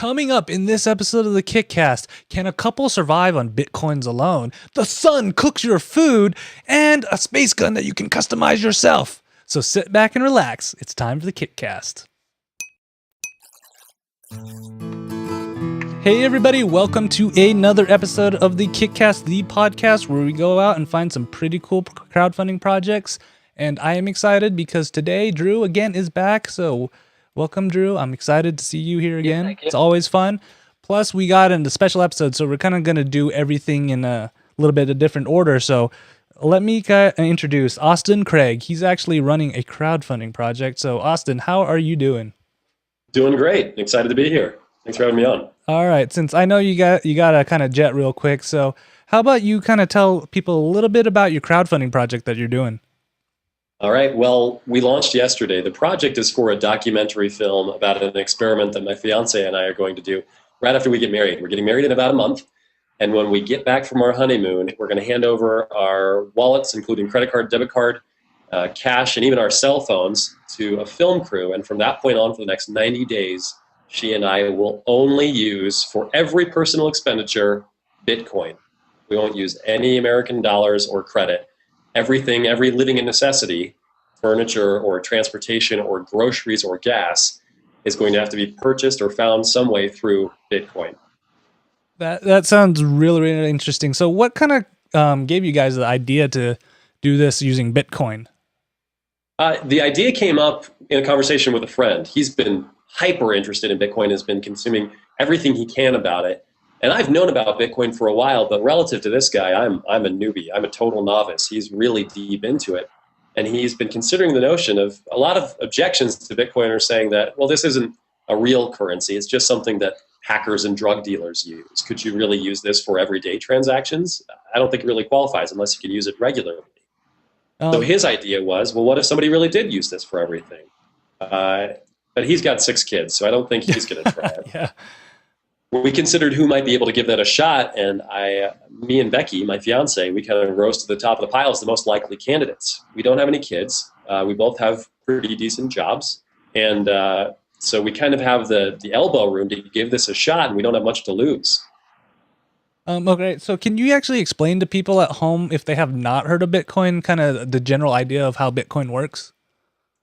Coming up in this episode of the KickCast, can a couple survive on bitcoins alone? The sun cooks your food, and a space gun that you can customize yourself. So sit back and relax. It's time for the KickCast. Hey everybody, welcome to another episode of the KickCast, the podcast where we go out and find some pretty cool crowdfunding projects. And I am excited because today Drew again is back, so welcome, Drew. I'm excited to see you here again. Thank you. It's always fun. Plus, we got in the special episode, so we're kind of going to do everything in a little bit of different order. So let me introduce Austin Craig. He's actually running a crowdfunding project. So, Austin, how are you doing? Doing great. Excited to be here. Thanks for having me on. All right. Since I know you got to kind of jet real quick, so how about you kind of tell people a little bit about your crowdfunding project that you're doing? All right. Well, we launched yesterday. The project is for a documentary film about an experiment that my fiance and I are going to do right after we get married. We're getting married in about a month. And when we get back from our honeymoon, we're going to hand over our wallets, including credit card, debit card, cash, and even our cell phones to a film crew. And from that point on, for the next 90 days, she and I will only use, for every personal expenditure, Bitcoin. We won't use any American dollars or credit. Everything, every living necessity, furniture or transportation or groceries or gas, is going to have to be purchased or found some way through Bitcoin. That sounds really, really interesting. So what kind of gave you guys the idea to do this using Bitcoin? The idea came up in a conversation with a friend. He's been hyper interested in Bitcoin, has been consuming everything he can about it. And I've known about Bitcoin for a while, but relative to this guy, I'm a newbie. I'm a total novice. He's really deep into it. And he's been considering the notion of a lot of objections to Bitcoin are saying that, well, this isn't a real currency. It's just something that hackers and drug dealers use. Could you really use this for everyday transactions? I don't think it really qualifies unless you can use it regularly. So his idea was, well, what if somebody really did use this for everything? But he's got 6 kids, so I don't think he's going to try it. Yeah. We considered who might be able to give that a shot, and me and Becky, my fiance, we kind of rose to the top of the pile as the most likely candidates. We don't have any kids. We both have pretty decent jobs, and so we kind of have the elbow room to give this a shot, and we don't have much to lose. Okay, so can you actually explain to people at home, if they have not heard of Bitcoin, kind of the general idea of how Bitcoin works?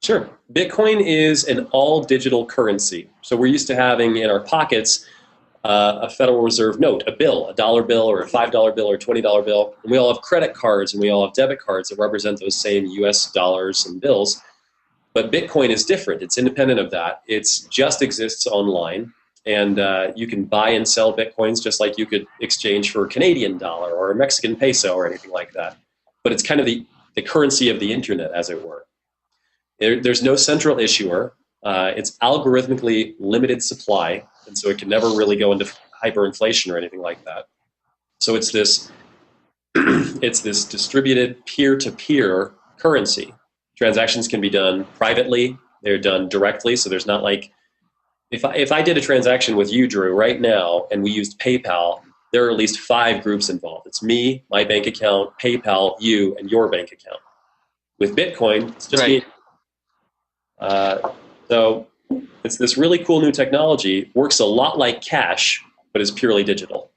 Sure. Bitcoin is an all-digital currency. So we're used to having in our pockets a Federal Reserve note, a bill, a dollar bill or a $5 bill or $20 bill. And we all have credit cards and we all have debit cards that represent those same US dollars and bills. But Bitcoin is different. It's independent of that. It just exists online. And you can buy and sell Bitcoins just like you could exchange for a Canadian dollar or a Mexican peso or anything like that. But it's kind of the currency of the internet, as it were. There's no central issuer. It's algorithmically limited supply, and so it can never really go into hyperinflation or anything like that. So it's this distributed peer-to-peer currency. Transactions can be done privately. They're done directly. So there's not like, if I did a transaction with you, Drew, right now, and we used PayPal, there are at least 5 groups involved. It's me, my bank account, PayPal, you, and your bank account. With Bitcoin, it's just me. So it's this really cool new technology, works a lot like cash, but is purely digital.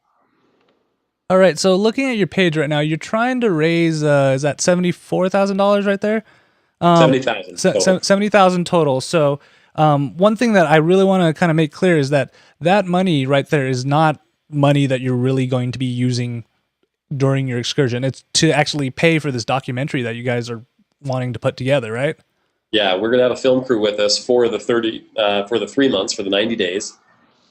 All right, so looking at your page right now, you're trying to raise, is that $74,000 right there? 70,000 total. 70,000 total. So one thing that I really want to kind of make clear is that money right there is not money that you're really going to be using during your excursion. It's to actually pay for this documentary that you guys are wanting to put together, right? Yeah, we're going to have a film crew with us for the 3 months, for the 90 days.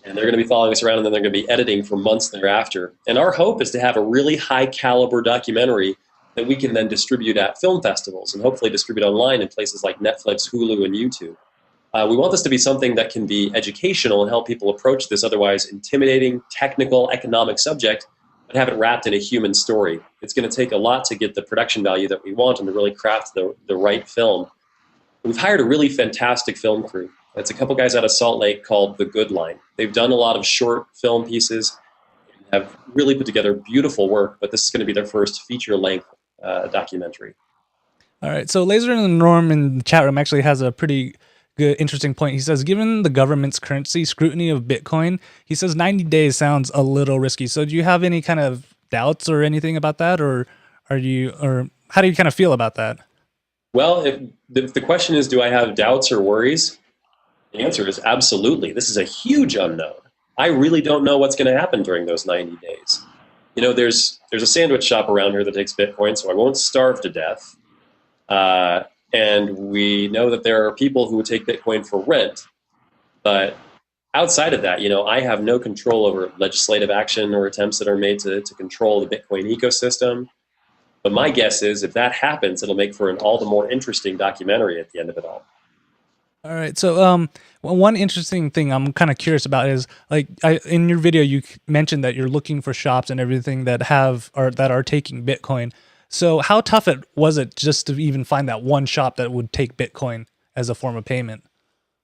And they're going to be following us around, and then they're going to be editing for months thereafter. And our hope is to have a really high caliber documentary that we can then distribute at film festivals and hopefully distribute online in places like Netflix, Hulu, and YouTube. We want this to be something that can be educational and help people approach this otherwise intimidating, technical, economic subject, but have it wrapped in a human story. It's going to take a lot to get the production value that we want and to really craft the right film. We've hired a really fantastic film crew. It's a couple guys out of Salt Lake called The Good Line. They've done a lot of short film pieces, have really put together beautiful work, but this is going to be their first feature-length documentary. All right, so Laser and Norm in the chat room actually has a pretty good, interesting point. He says, given the government's currency scrutiny of Bitcoin, he says 90 days sounds a little risky. So do you have any kind of doubts or anything about that, or how do you kind of feel about that? Well, if the question is, do I have doubts or worries? The answer is absolutely. This is a huge unknown. I really don't know what's going to happen during those 90 days. There's a sandwich shop around here that takes Bitcoin, so I won't starve to death. And we know that there are people who would take Bitcoin for rent. But outside of that, I have no control over legislative action or attempts that are made to control the Bitcoin ecosystem. But my guess is if that happens, it'll make for an all the more interesting documentary at the end of it all. All right. So, one interesting thing I'm kind of curious about is like in your video you mentioned that you're looking for shops and everything that are taking Bitcoin. So, how tough was it just to even find that one shop that would take Bitcoin as a form of payment?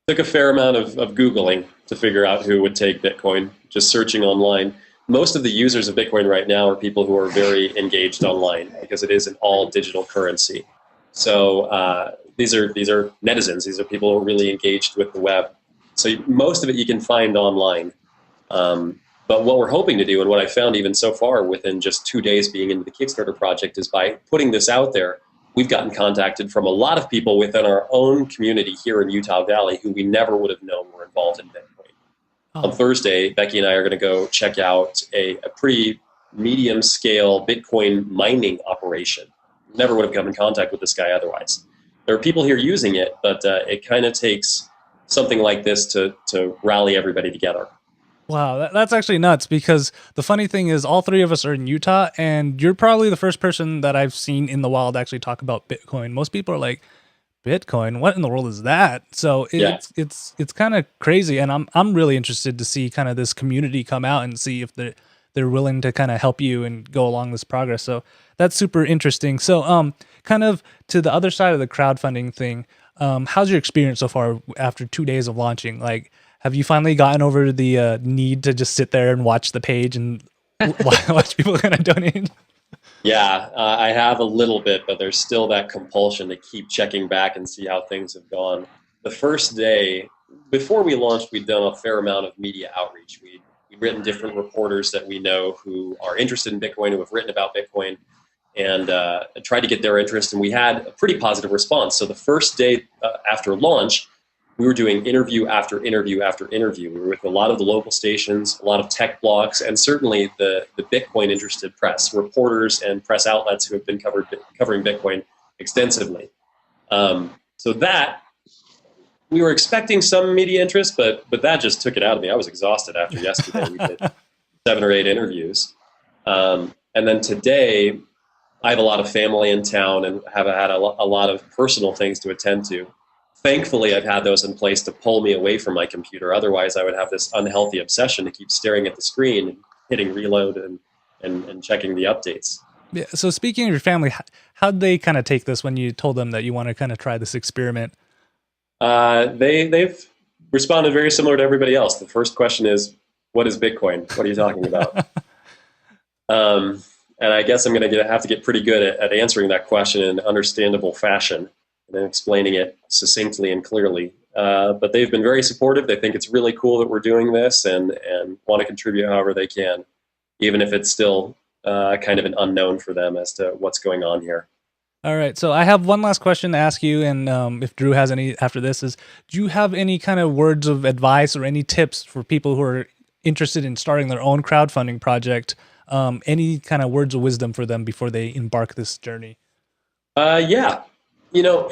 Took a fair amount of Googling to figure out who would take Bitcoin, just searching online. Most of the users of Bitcoin right now are people who are very engaged online because it is an all digital currency. So these are netizens. These are people who are really engaged with the web. So most of it you can find online. But what we're hoping to do, and what I found even so far within just 2 days being into the Kickstarter project, is by putting this out there, we've gotten contacted from a lot of people within our own community here in Utah Valley who we never would have known were involved in Bitcoin. On Thursday, Becky and I are going to go check out a pretty medium-scale Bitcoin mining operation. Never would have come in contact with this guy otherwise. There are people here using it, but it kind of takes something like this to rally everybody together. Wow, that's actually nuts, because the funny thing is all three of us are in Utah, and you're probably the first person that I've seen in the wild actually talk about Bitcoin. Most people are like, Bitcoin, what in the world is that? So it's kind of crazy, and I'm really interested to see kind of this community come out and see if they're willing to kind of help you and go along this progress. So that's super interesting. So kind of to the other side of the crowdfunding thing, how's your experience so far after 2 days of launching? Like, have you finally gotten over the need to just sit there and watch the page and watch people kind of donate? Yeah, I have a little bit, but there's still that compulsion to keep checking back and see how things have gone. The first day, before we launched, we'd done a fair amount of media outreach. We'd written different reporters that we know who are interested in Bitcoin, who have written about Bitcoin, and tried to get their interest, and we had a pretty positive response. So the first day after launch, we were doing interview after interview after interview. We were with a lot of the local stations, a lot of tech blogs, and certainly the Bitcoin interested press, reporters and press outlets who have been covering Bitcoin extensively. So that, we were expecting some media interest, but that just took it out of me. I was exhausted after yesterday. We did 7 or 8 interviews. And then today, I have a lot of family in town and have had a lot of personal things to attend to. Thankfully, I've had those in place to pull me away from my computer. Otherwise, I would have this unhealthy obsession to keep staring at the screen and hitting reload and checking the updates. Yeah. So speaking of your family, how'd they kind of take this when you told them that you want to kind of try this experiment? They've responded very similar to everybody else. The first question is, what is Bitcoin? What are you talking about? And I guess I'm going to have to get pretty good at answering that question in understandable fashion and explaining it succinctly and clearly. But they've been very supportive. They think it's really cool that we're doing this and want to contribute however they can, even if it's still kind of an unknown for them as to what's going on here. All right. So I have one last question to ask you, and if Drew has any after this, is do you have any kind of words of advice or any tips for people who are interested in starting their own crowdfunding project? Any kind of words of wisdom for them before they embark this journey? Yeah.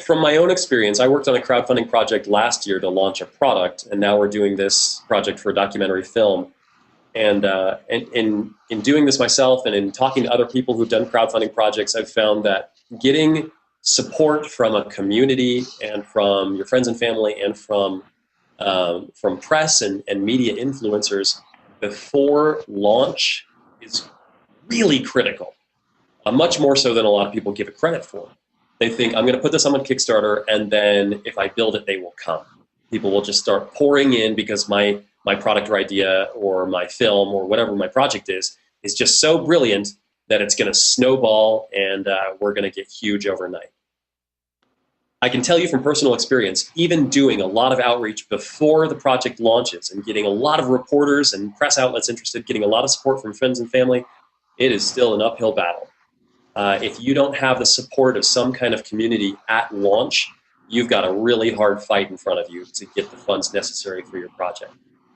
From my own experience, I worked on a crowdfunding project last year to launch a product, and now we're doing this project for a documentary film. And in doing this myself and in talking to other people who've done crowdfunding projects, I've found that getting support from a community and from your friends and family and from press and media influencers before launch is really critical, much more so than a lot of people give it credit for. They think, I'm going to put this on my Kickstarter, and then if I build it, they will come. People will just start pouring in because my product or idea or my film or whatever my project is just so brilliant that it's going to snowball and we're going to get huge overnight. I can tell you from personal experience, even doing a lot of outreach before the project launches and getting a lot of reporters and press outlets interested, getting a lot of support from friends and family, it is still an uphill battle. If you don't have the support of some kind of community at launch, you've got a really hard fight in front of you to get the funds necessary for your project.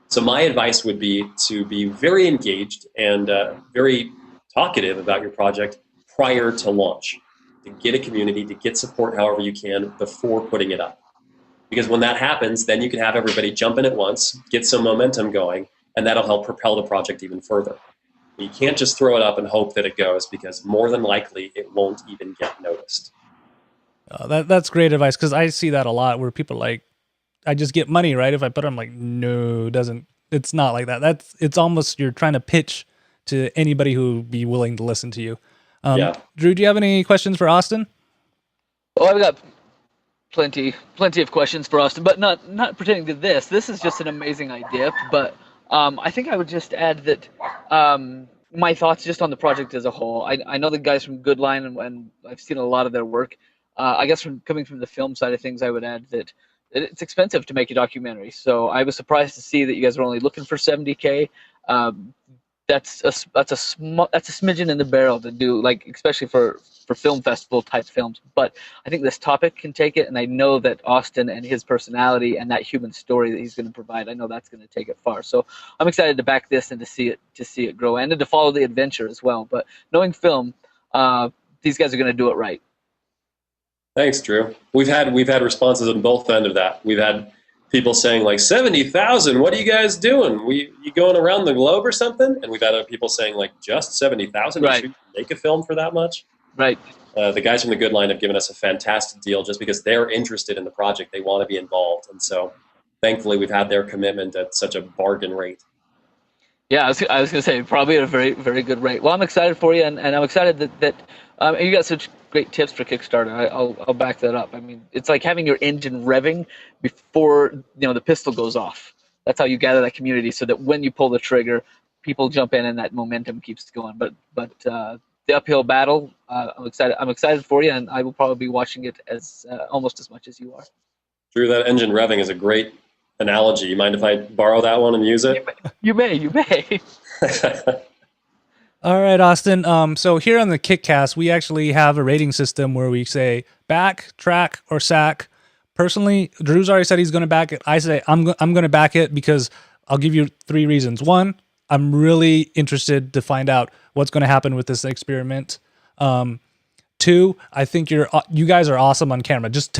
So my advice would be to be very engaged and very talkative about your project prior to launch, to get a community, to get support however you can before putting it up. Because when that happens, then you can have everybody jump in at once, get some momentum going, and that'll help propel the project even further. You can't just throw it up and hope that it goes, because more than likely it won't even get noticed. That's great advice, because I see that a lot where people are like, I just get money, right? If I put it, I'm like, no, it doesn't. It's not like that. It's almost you're trying to pitch to anybody who would be willing to listen to you. Yeah. Drew, do you have any questions for Austin? Oh, I've got plenty of questions for Austin, but not pertaining to this. This is just an amazing idea, but I think I would just add that my thoughts just on the project as a whole. I know the guys from Goodline, and I've seen a lot of their work. I guess coming from the film side of things, I would add that it's expensive to make a documentary. So I was surprised to see that you guys were only looking for $70K. That's a smidgen in the barrel to do, like, especially for film festival type films. But I think this topic can take it, and I know that Austin and his personality and that human story that he's going to provide, I know that's going to take it far. So I'm excited to back this and to see it grow and to follow the adventure as well. But knowing film, these guys are going to do it right. Thanks, Drew. We've had responses on both ends of that. We've had people saying like 70,000. What are you guys doing? You going around the globe or something? And we've had other people saying like just 70,000. Right. You should make a film for that much. Right. The guys from the Good Line have given us a fantastic deal just because they're interested in the project. They want to be involved, and so thankfully we've had their commitment at such a bargain rate. Yeah, I was going to say probably at a very, very good rate. Well, I'm excited for you, and I'm excited that you got such great tips for Kickstarter. I'll back that up. I mean, it's like having your engine revving before the pistol goes off. That's how you gather that community, so that when you pull the trigger, people jump in and that momentum keeps going. But the uphill battle, I'm excited. I'm excited for you, and I will probably be watching it as almost as much as you are. Drew, that engine revving is a great analogy. You mind if I borrow that one and use it? You may. All right, Austin. So here on the KickCast, we actually have a rating system where we say back, track, or sack. Personally, Drew's already said he's going to back it. I say I'm going to back it because I'll give you 3 reasons. 1, I'm really interested to find out what's going to happen with this experiment. 2, I think you guys are awesome on camera. Just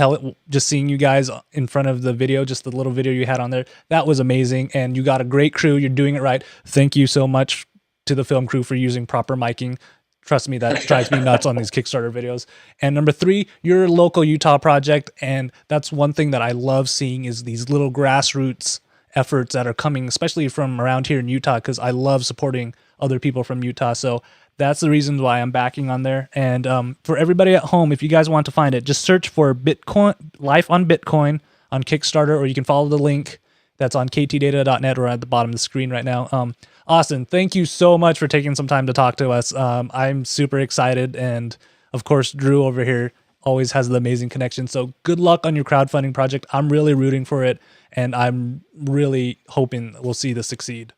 seeing you guys in front of the video, just the little video you had on there, that was amazing. And you got a great crew. You're doing it right. Thank you so much to the film crew for using proper miking. Trust me, that drives me nuts on these Kickstarter videos. And number 3, you're a local Utah project. And that's one thing that I love seeing is these little grassroots efforts that are coming, especially from around here in Utah, because I love supporting other people from Utah. So that's the reason why I'm backing on there. And for everybody at home, if you guys want to find it, just search for Bitcoin Life on Bitcoin on Kickstarter, or you can follow the link that's on ktdata.net or at the bottom of the screen right now. Austin, thank you so much for taking some time to talk to us. I'm super excited. And of course, Drew over here always has the amazing connection. So good luck on your crowdfunding project. I'm really rooting for it, and I'm really hoping we'll see this succeed.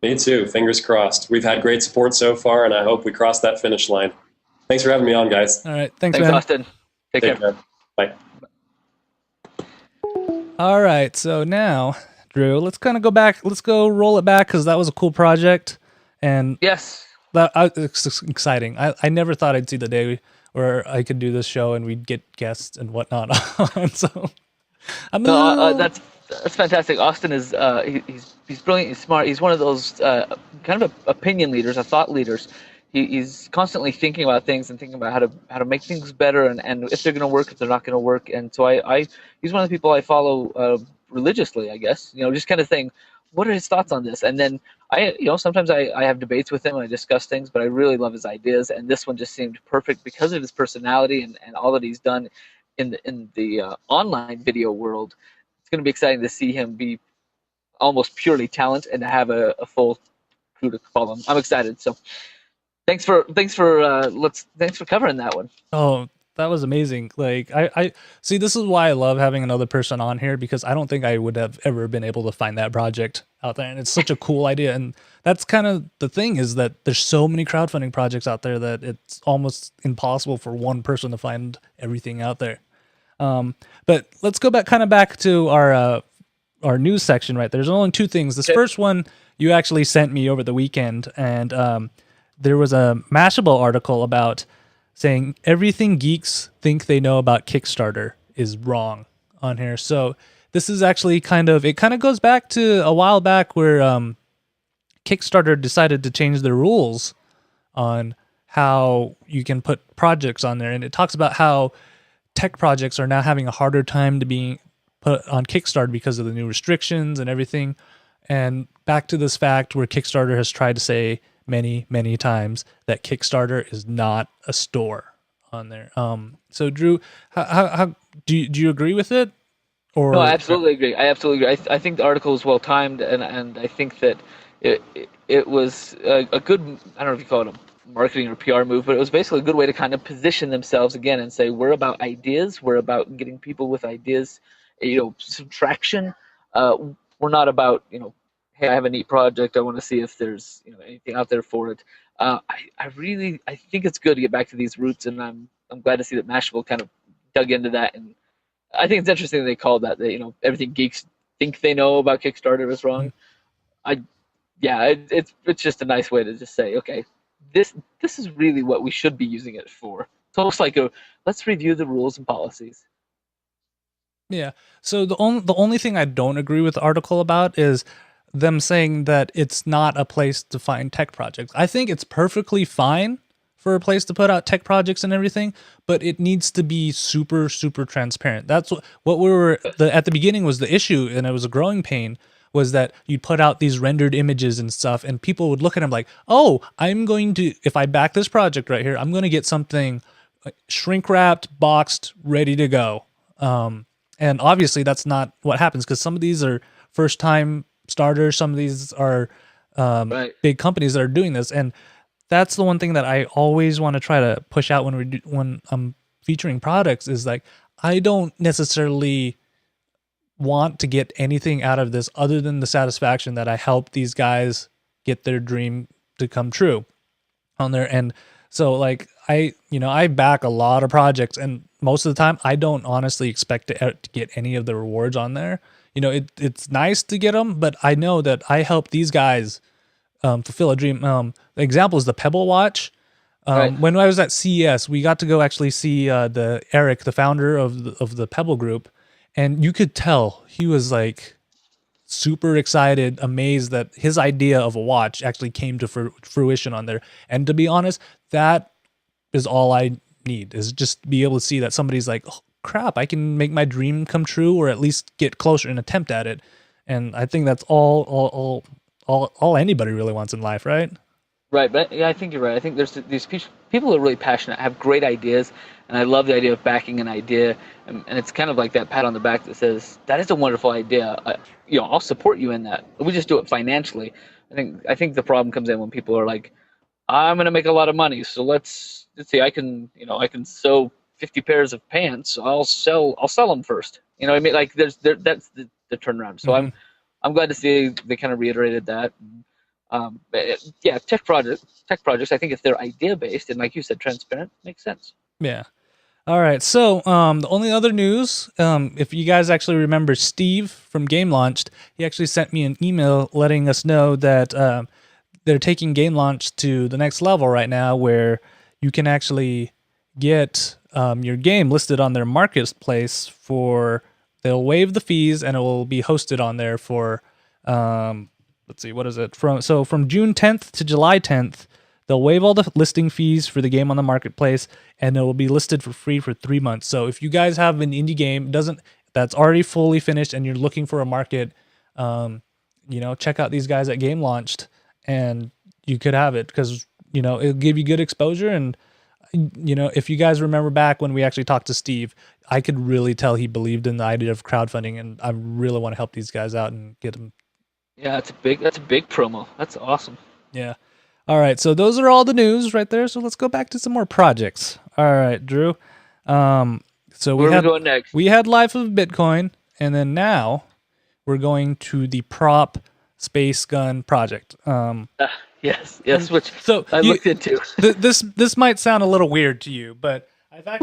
Me too. Fingers crossed. We've had great support so far, and I hope we cross that finish line. Thanks for having me on, guys. All right. Thanks, Thanks, man. Austin. Take care. Bye. All right. So now, Drew, let's kind of go back. Let's go roll it back because that was a cool project. And Yes. it's exciting. I never thought I'd see the day where I could do this show and we'd get guests and whatnot on. So I'm that's fantastic. Austin is he's brilliant. He's smart. He's one of those kind of opinion leaders, thought leaders. He's constantly thinking about things and thinking about how to make things better and if they're going to work, if they're not going to work. And so he's one of the people I follow religiously, I guess. Just kind of saying, what are his thoughts on this? And then sometimes I have debates with him and I discuss things, but I really love his ideas. And this one just seemed perfect because of his personality and all that he's done in the online video world. It's going to be exciting to see him be almost purely talent and to have a full crew to follow him. I'm excited. So thanks for covering that one. Oh, That was amazing. Like I see, this is why I love having another person on here, because I don't think I would have ever been able to find that project out there. And it's such a cool idea. And that's kind of the thing, is that there's so many crowdfunding projects out there that it's almost impossible for one person to find everything out there. But let's go back to our news section. Right, there's only two things. This first one you actually sent me over the weekend, and there was a Mashable article about saying everything geeks think they know about Kickstarter is wrong on here. So this is actually kind of goes back to a while back where Kickstarter decided to change their rules on how you can put projects on there, and it talks about how tech projects are now having a harder time to be put on Kickstarter because of the new restrictions and everything. And back to this fact where Kickstarter has tried to say many times that Kickstarter is not a store on there. So Drew, how do you agree with it? Or No, I absolutely agree. I think the article is well timed, and I think that it was a good, I don't know if you call it a marketing or PR move, but it was basically a good way to kind of position themselves again and say, we're about ideas, we're about getting people with ideas, some traction. We're not about, hey, I have a neat project, I want to see if there's anything out there for it. I think it's good to get back to these roots, and I'm glad to see that Mashable kind of dug into that. And I think it's interesting they called that everything geeks think they know about Kickstarter is wrong. It's just a nice way to just say, okay, this is really what we should be using it for. It's almost like let's review the rules and policies. Yeah. So the only thing I don't agree with the article about is them saying that it's not a place to find tech projects. I think it's perfectly fine for a place to put out tech projects and everything, but it needs to be super transparent. That's what we were at the beginning was the issue, and it was a growing pain, was that you'd put out these rendered images and stuff, and people would look at them like, oh, if I back this project right here, I'm going to get something shrink wrapped, boxed, ready to go. And obviously that's not what happens, because some of these are first time starters. Some of these are Right. big companies that are doing this. And that's the one thing that I always want to try to push out when I'm featuring products, is like, I don't necessarily want to get anything out of this other than the satisfaction that I help these guys get their dream to come true on there. And so like I back a lot of projects, and most of the time I don't honestly expect to get any of the rewards on there. It's nice to get them, but I know that I help these guys fulfill a dream. The example is the Pebble Watch. Right. When I was at CES, we got to go actually see Eric, the founder of the Pebble Group, and you could tell he was like super excited, amazed that his idea of a watch actually came to fruition on there. And to be honest, that is all I need, is just be able to see that somebody's like, oh, crap, I can make my dream come true, or at least get closer and attempt at it. And I think that's all anybody really wants in life, right? Right, but yeah, I think you're right. I think there's these people who are really passionate, have great ideas, and I love the idea of backing an idea, and it's kind of like that pat on the back that says, that is a wonderful idea. I'll support you in that. We just do it financially. I think the problem comes in when people are like, I'm going to make a lot of money, so let's see. I can sew 50 pairs of pants. I'll sell them first. You know what I mean? Like that's the turnaround. So I'm glad to see they kind of reiterated that. Tech projects. I think if they're idea based and, like you said, transparent, makes sense. Yeah. All right. So the only other news, if you guys actually remember Steve from Game Launched, he actually sent me an email letting us know that they're taking Game Launch to the next level right now, where you can actually get your game listed on their marketplace they'll waive the fees, and it will be hosted on there for let's see, what is it? From June 10th to July 10th, they'll waive all the listing fees for the game on the marketplace, and it will be listed for free for 3 months. So if you guys have an indie game that's already fully finished and you're looking for a market, check out these guys at Game Launched, and you could have it, because it'll give you good exposure. And if you guys remember back when we actually talked to Steve, I could really tell he believed in the idea of crowdfunding, and I really want to help these guys out and get them. Yeah, that's a big promo. That's awesome. Yeah. All right. So those are all the news right there. So let's go back to some more projects. All right, Drew. So Where are we going next? we had Life of Bitcoin, and then now we're going to the prop space gun project. Yes, And which so I looked into. this might sound a little weird to you, but I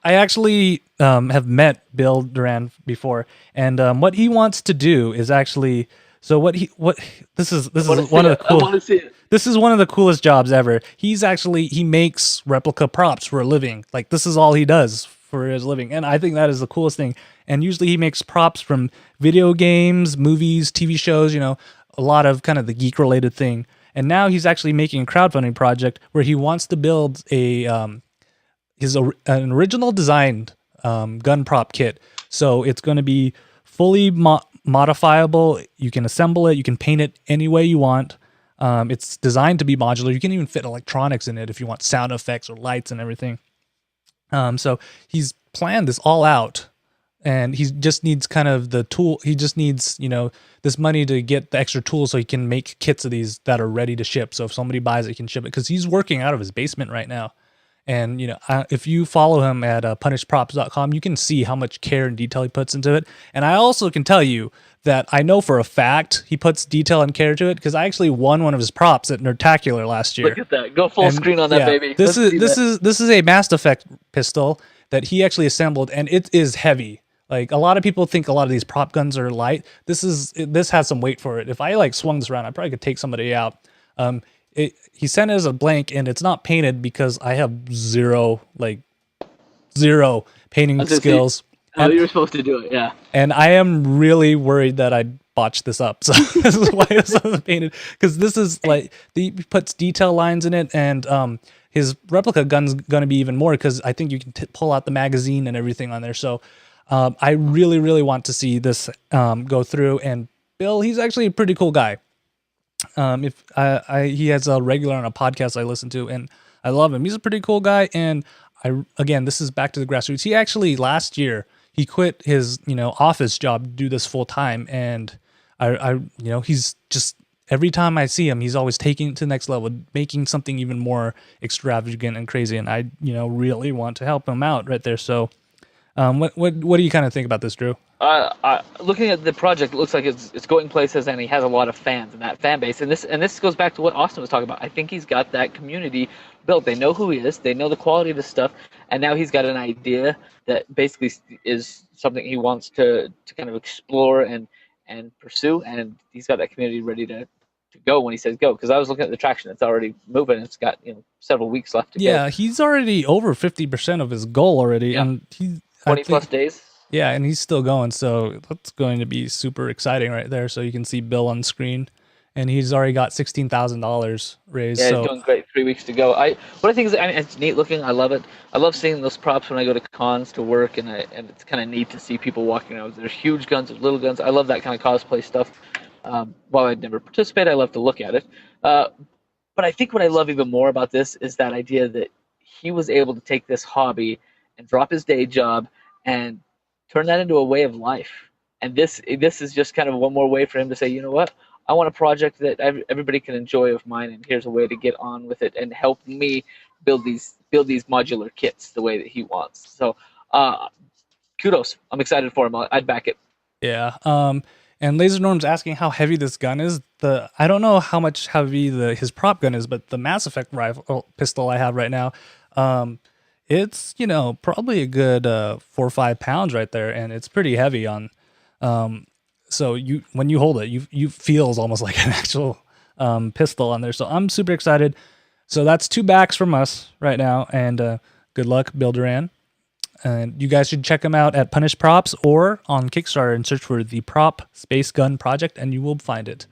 actually have met Bill Duran before, and what he wants to do is actually this is one of the I want to see it. this is one of the coolest jobs ever. He makes replica props for a living. Like, this is all he does for his living, and I think that is the coolest thing. And usually he makes props from video games, movies, TV shows, a lot of kind of the geek related thing. And now he's actually making a crowdfunding project where he wants to build an original designed gun prop kit. So it's going to be fully modifiable. You can assemble it. You can paint it any way you want. It's designed to be modular. You can even fit electronics in it if you want sound effects or lights and everything. So he's planned this all out, and he just needs kind of the tool. He just needs, this money to get the extra tools so he can make kits of these that are ready to ship. So if somebody buys it, he can ship it, because he's working out of his basement right now. And, if you follow him at punishprops.com, you can see how much care and detail he puts into it. And I also can tell you that I know for a fact he puts detail and care to it, because I actually won one of his props at Nerdtacular last year. Look at that. Go full screen on that, baby. This is a Mass Effect pistol that he actually assembled, and it is heavy. Like, a lot of people think a lot of these prop guns are light. This has some weight for it. If I swung this around, I probably could take somebody out. He sent it as a blank, and it's not painted because I have zero painting skills. How you were supposed to do it, yeah. And I am really worried that I botched this up. So this is why it's not painted, because this is he puts detail lines in it, and his replica gun's going to be even more, because I think you can pull out the magazine and everything on there. So I really, really want to see this go through. And Bill, he's actually a pretty cool guy. He has a regular on a podcast I listen to, and I love him. He's a pretty cool guy. And again, this is back to the grassroots. He actually last year he quit his office job to do this full time, and he's just, every time I see him, he's always taking it to the next level, making something even more extravagant and crazy. And I really want to help him out right there. So what do you kind of think about this, Drew? Looking at the project, it looks like it's going places, and he has a lot of fans and that fan base. And this goes back to what Austin was talking about. I think he's got that community built. They know who he is. They know the quality of his stuff. And now he's got an idea that basically is something he wants to kind of explore and pursue. And he's got that community ready to go when he says go. Because I was looking at the traction. It's already moving. It's got several weeks left to go. Yeah, he's already over 50% of his goal already. Yeah. And he's 20 plus days. Yeah, and he's still going, so that's going to be super exciting right there. So you can see Bill on screen, and he's already got $16,000 raised. Yeah, so he's doing great. 3 weeks to go. What I think is, it's neat looking. I love it. I love seeing those props when I go to cons to work, and it's kind of neat to see people walking around. There's huge guns, there's little guns. I love that kind of cosplay stuff. While I'd never participate, I love to look at it. But I think what I love even more about this is that idea that he was able to take this hobby and drop his day job and turn that into a way of life. And this is just kind of one more way for him to say, you know what, I want a project that everybody can enjoy of mine, and here's a way to get on with it and help me build these modular kits the way that he wants. So kudos. I'm excited for him. I'd back it. Yeah. And Laser Norm's asking how heavy this gun is. I don't know how much heavy his prop gun is, but the Mass Effect pistol I have right now, it's probably a good 4 or 5 pounds right there, and it's pretty heavy on. So when you hold it, you feels almost like an actual pistol on there. So I'm super excited. So that's 2 backs from us right now, and good luck, Bill Duran. And you guys should check him out at Punish Props or on Kickstarter and search for the Prop Space Gun Project, and you will find it.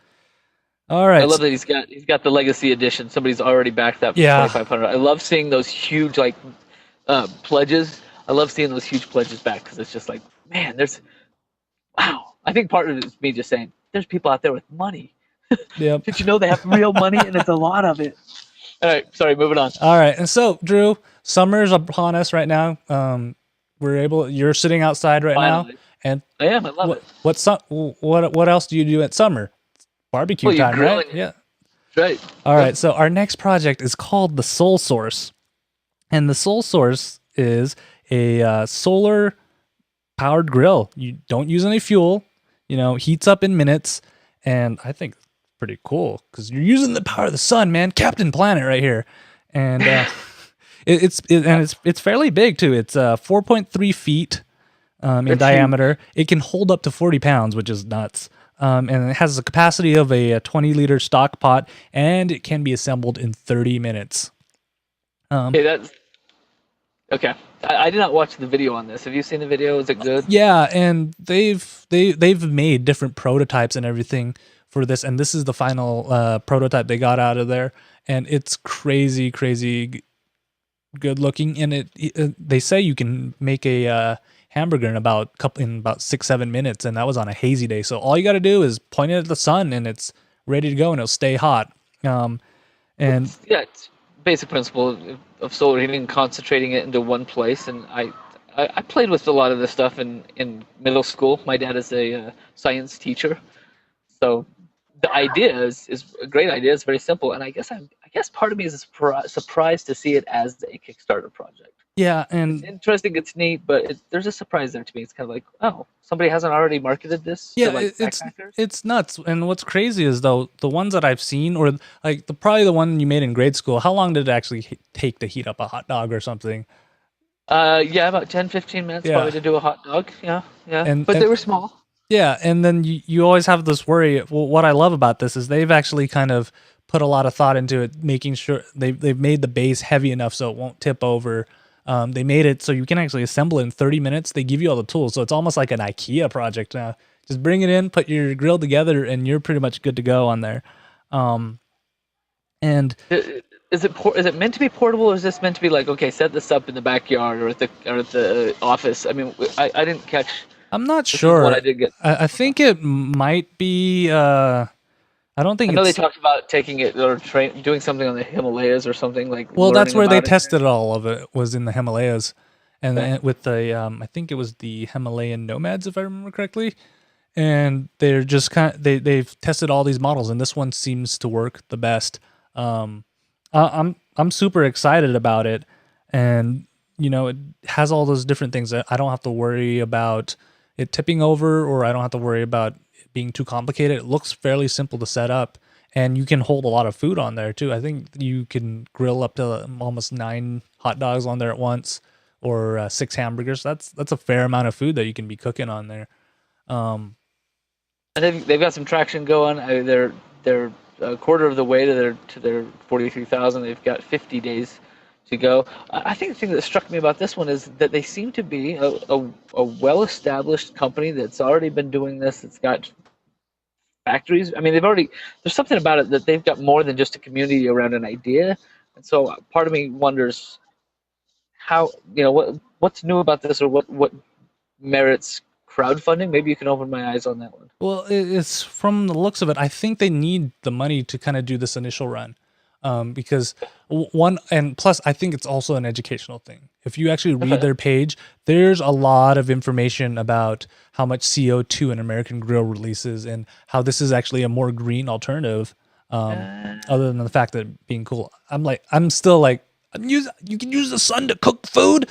All right. I love that he's got the Legacy Edition. Somebody's already backed that for $2,500. I love seeing those huge pledges. I love seeing those huge pledges back, because it's just like, man, wow. I think part of it is me just saying, there's people out there with money. Yep. Did you know they have real money, and it's a lot of it? All right, sorry, moving on. All right, and so Drew, summer's upon us right now. You're sitting outside right Finally. now, and I am. I love it. What else do you do at summer? Barbecue time, right? Yeah. Right. All right. So our next project is called the Soul Source, and the Soul Source is a solar powered grill. You don't use any fuel, heats up in minutes, and I think it's pretty cool because you're using the power of the sun, man. Captain Planet right here, and it's fairly big too. It's 4.3 feet in That's diameter. It can hold up to 40 pounds, which is nuts. And it has the capacity of a 20-liter stock pot, and it can be assembled in 30 minutes. Okay, that's okay. I did not watch the video on this. Have you seen the video? Is it good? Yeah, and they've made different prototypes and everything for this, and this is the final prototype they got out of there, and it's crazy good looking. And they say you can make a hamburger in about 6-7 minutes, and that was on a hazy day. So all you got to do is point it at the sun, and it's ready to go, and it'll stay hot. And yeah, it's basic principle of solar heating, concentrating it into one place. And I played with a lot of this stuff in middle school. My dad is a science teacher, so the idea is a great idea. It's very simple, and I guess part of me is surprised to see it as a Kickstarter project. yeah, It's and interesting, it's neat, but there's a surprise there to me. It's kind of like, oh, somebody hasn't already marketed this yeah, to like backpackers? it's nuts. And what's crazy is though the ones that I've seen, or like probably the one you made in grade school. How long did it actually take to heat up a hot dog or something? Yeah, about 10-15 minutes Yeah. probably to do a hot dog. Yeah. And- But and- they were small. Yeah, and then you always have this worry. Well, what I love about this is they've actually kind of put a lot of thought into it, making sure they've made the base heavy enough so it won't tip over. They made it so you can actually assemble it in 30 minutes. They give you all the tools, so it's almost like an IKEA project now. Just bring it in, put your grill together, and you're pretty much good to go on there. And Is it meant to be portable, or is this meant to be like, okay, set this up in the backyard or at the office? I mean, I didn't catch. I'm not This is sure. what I did get. I think it might be. I don't think I know they it's. talked about taking it or doing something on the Himalayas or something like. Well, that's learning where they about it. tested all of it, was in the Himalayas, and Okay. then with the I think it was the Himalayan nomads, if I remember correctly. And they're just they've tested all these models, and this one seems to work the best. I'm super excited about it, and it has all those different things that I don't have to worry about it tipping over, or I don't have to worry about it being too complicated. It looks fairly simple to set up, and you can hold a lot of food on there too. I think you can grill up to almost 9 hot dogs on there at once, or 6 hamburgers. That's a fair amount of food that you can be cooking on there. And they've got some traction going. They're a quarter of the way to their 43,000. They've got 50 days to go. I think the thing that struck me about this one is that they seem to be a well-established company that's already been doing this. It's got factories. I mean, there's something about it that they've got more than just a community around an idea. And so part of me wonders how, what's new about this, or what merits crowdfunding. Maybe you can open my eyes on that one. Well, it's from the looks of it, I think they need the money to kind of do this initial run. Because and plus I think it's also an educational thing. If you actually read their page, there's a lot of information about how much CO2 an American grill releases, and how this is actually a more green alternative. Other than the fact that it being cool, I'm still like, you can use the sun to cook food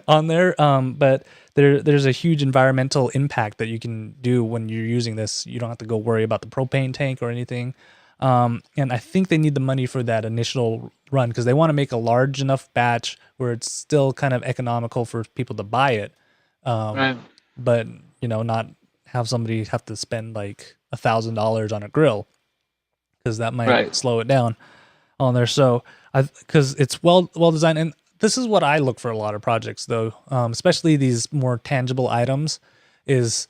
on there. But there's a huge environmental impact that you can do when you're using this. You don't have to go worry about the propane tank or anything. And I think they need the money for that initial run, because they want to make a large enough batch where it's still kind of economical for people to buy it. Right. But not have somebody have to spend like $1,000 on a grill, because that might slow it down on there. So because it's well designed, and this is what I look for a lot of projects though, especially these more tangible items, is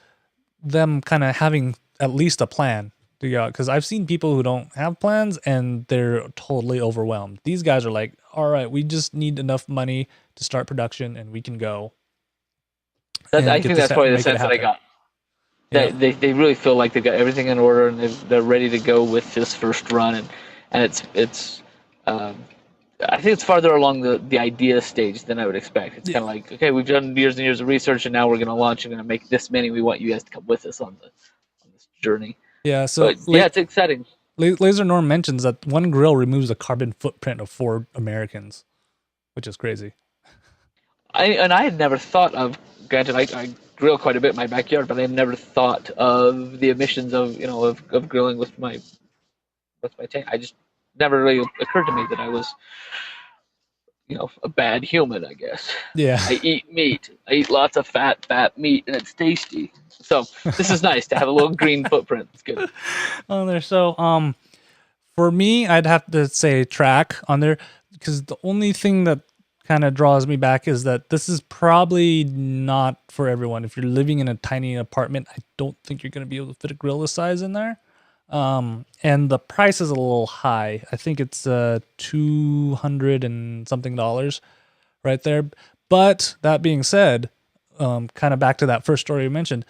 them kind of having at least a plan. Because I've seen people who don't have plans and they're totally overwhelmed. These guys are like, all right, we just need enough money to start production and we can go. I think that's probably the sense that I got. Yeah. They really feel like they've got everything in order, and they're ready to go with this first run, and it's I think it's farther along the idea stage than I would expect. It's kind of like, okay, we've done years and years of research, and now we're going to launch and going to make this many. We want you guys to come with us on this journey. Yeah, so it's exciting. Laser Norm mentions that one grill removes a carbon footprint of 4 Americans, which is crazy. I had never thought of. Granted, I grill quite a bit in my backyard, but I had never thought of the emissions of of grilling with my tank. I just never really occurred to me that I was a bad human. I guess Yeah. I eat meat. I eat lots of fat meat, and it's tasty. So this is nice to have a little green footprint. It's good. On there. So for me, I'd have to say track on there, because the only thing that kind of draws me back is that this is probably not for everyone. If you're living in a tiny apartment, I don't think you're going to be able to fit a grill this size in there. And the price is a little high. I think it's $200 and something right there. But that being said, kind of back to that first story you mentioned,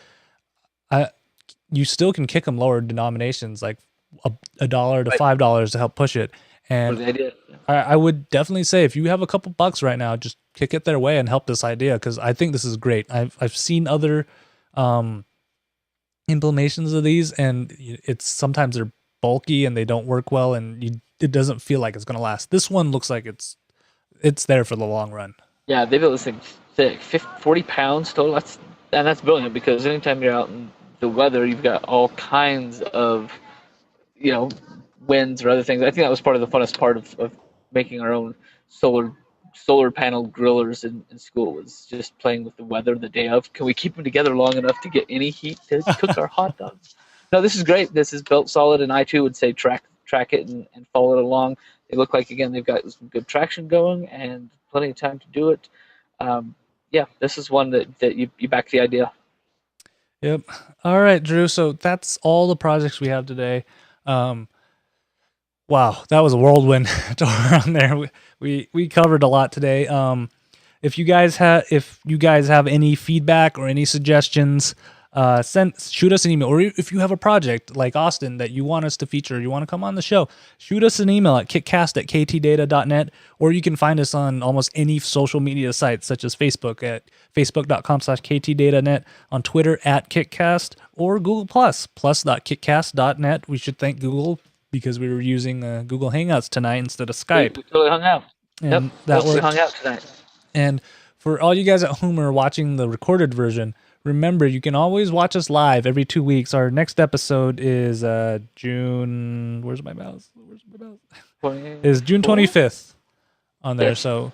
you still can kick them lower denominations, like $1 to $5 to help push it. And I would definitely say, if you have a couple bucks right now, just kick it their way and help this idea, because I think this is great. I've seen other implementations of these, and it's sometimes they're bulky and they don't work well, and it doesn't feel like it's going to last. This one looks like it's there for the long run. Yeah, they built this thing thick, 40 pounds total. That's brilliant, because anytime you're out in the weather, you've got all kinds of winds or other things. I think that was part of the funnest part of making our own solar panel grillers in school, was just playing with the weather the day of. Can we keep them together long enough to get any heat to cook our hot dogs? No, this is great. This is built solid, and I too would say track it and follow it along. They look like, again, they've got some good traction going and plenty of time to do it. Yeah, this is one that you back the idea. Yep. All right, Drew. So that's all the projects we have today. Wow, that was a whirlwind tour on there. We covered a lot today. If you guys have any feedback or any suggestions, shoot us an email. Or if you have a project like Austin that you want us to feature, you want to come on the show, shoot us an email at kickcast@ktdata.net, or you can find us on almost any social media sites, such as Facebook at facebook.com/ktdatanet, on Twitter at KickCast, or Google plus.kickcast.net. We should thank Google, because we were using Google Hangouts tonight instead of Skype. We totally hung out. And yep, that we hung out tonight. And for all you guys at home who are watching the recorded version, remember, you can always watch us live every 2 weeks. Our next episode is June. Where's my mouse? Is June 25th on there. Yes. So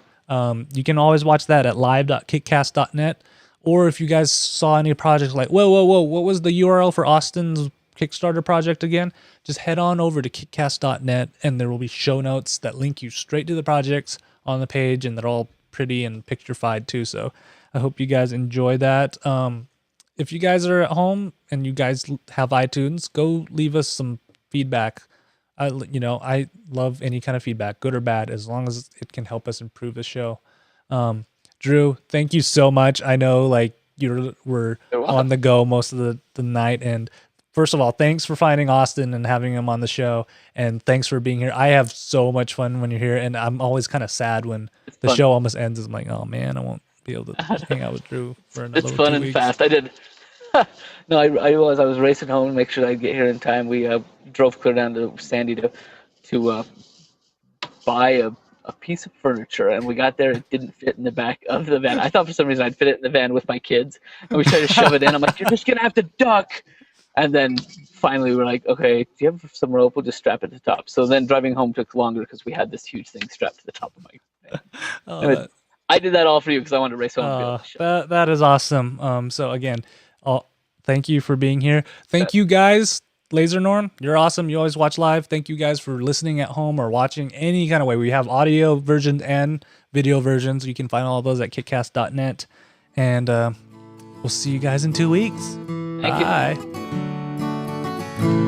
you can always watch that at live.kickcast.net. Or if you guys saw any projects like, whoa, what was the URL for Austin's Kickstarter project again? Just head on over to kickcast.net, and there will be show notes that link you straight to the projects on the page, and they're all pretty and picturified too. So I hope you guys enjoy that. If you guys are at home and you guys have iTunes, go leave us some feedback. I love any kind of feedback, good or bad, as long as it can help us improve the show. Drew, thank you so much. I know you were on the go most of the night, and first of all, thanks for finding Austin and having him on the show, and thanks for being here. I have so much fun when you're here, and I'm always kind of sad when the show almost ends. I'm like, oh man, I won't be able to hang out with Drew for another 2 weeks. It's fun and fast. I did. No, I was racing home to make sure I'd get here in time. We drove clear down to Sandy to buy a piece of furniture, and we got there. It didn't fit in the back of the van. I thought for some reason I'd fit it in the van with my kids, and we tried to shove it in. I'm like, you're just gonna have to duck. And then finally we're like, okay, do you have some rope? We'll just strap it to the top. So then driving home took longer because we had this huge thing strapped to the top of my van. I did that all for you because I wanted to race home. That is awesome. So again, thank you for being here. Thank you guys. Laser Norm, you're awesome. You always watch live. Thank you guys for listening at home or watching any kind of way. We have audio versions and video versions. You can find all of those at kickcast.net. And we'll see you guys in 2 weeks. Thank Bye. You.